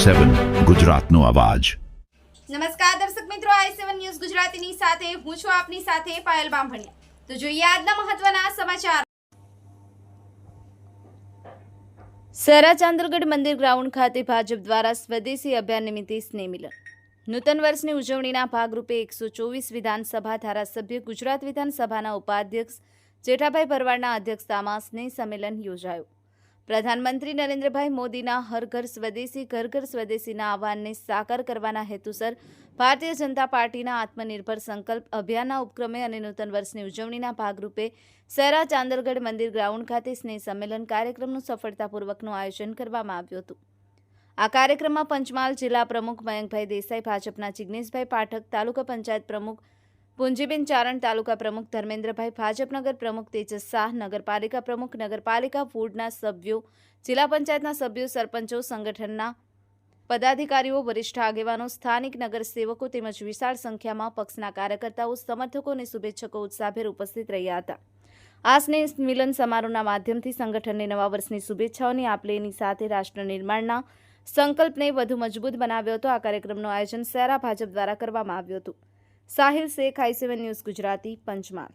i7 ગુજરાતનો અવાજ। નમસ્કાર દર્શક મિત્રો, i7 ન્યૂઝ ગુજરાતીની સાથે હું છું આપની સાથે પાયલ બામભણિયા। તો જોઈએ આજના મહત્વના સમાચાર। સરા ચાંદરગઢ મંદિર ગ્રાઉન્ડ ખાતે ભાજપ દ્વારા સ્વદેશી અભિયાન નિમિત્તે સ્નેહ મિલન। નૂતન વર્ષની ઉજવણીના ભાગરૂપે 124 વિધાનસભા ધારાસભ્ય ગુજરાત વિધાનસભાના ઉપાધ્યક્ષ જેઠાભાઈ ભરવાડના અધ્યક્ષતામાં સ્નેહ સંમેલન યોજાયું। પ્રધાનમંત્રી નરેન્દ્રભાઈ મોદીના હર ઘર સ્વદેશી ઘર ઘર સ્વદેશીના આહવાનને સાકાર કરવાના હેતુસર ભારતીય જનતા પાર્ટીના આત્મનિર્ભર સંકલ્પ અભિયાનના ઉપક્રમે અને નૂતન વર્ષની ઉજવણીના ભાગરૂપે સરા ચાંદરગઢ મંદિર ગ્રાઉન્ડ ખાતે સ્નેહ સંમેલન કાર્યક્રમનું સફળતાપૂર્વકનું આયોજન કરવામાં આવ્યું હતું। આ કાર્યક્રમમાં પંચમહાલ જિલ્લા પ્રમુખ મયંકભાઈ દેસાઈ, ભાજપના જિગ્નેશભાઈ પાઠક, તાલુકા પંચાયત પ્રમુખ પુંજીબેન ચારણ, તાલુકા પ્રમુખ ધર્મેન્દ્રભાઈ, ભાજપ નગર પ્રમુખ તેજસ શાહ, નગરપાલિકા પ્રમુખ, નગરપાલિકા બોર્ડના સભ્યો, જિલ્લા પંચાયતના સભ્યો, સરપંચો, સંગઠનના પદાધિકારીઓ, વરિષ્ઠ આગેવાનો, સ્થાનિક નગરસેવકો તેમજ વિશાળ સંખ્યામાં પક્ષના કાર્યકર્તાઓ, સમર્થકો અને શુભેચ્છકો ઉત્સાહભેર ઉપસ્થિત રહ્યા હતા। આ સ્નેહ મિલન સમારોહના માધ્યમથી સંગઠનને નવા વર્ષની શુભેચ્છાઓની આપલેની સાથે રાષ્ટ્ર નિર્માણના સંકલ્પને વધુ મજબૂત બનાવ્યો હતો। આ કાર્યક્રમનું આયોજન સરા ભાજપ દ્વારા કરવામાં આવ્યું હતું। Sahil Shaikh, i7 news Gujarati, Panchmahal.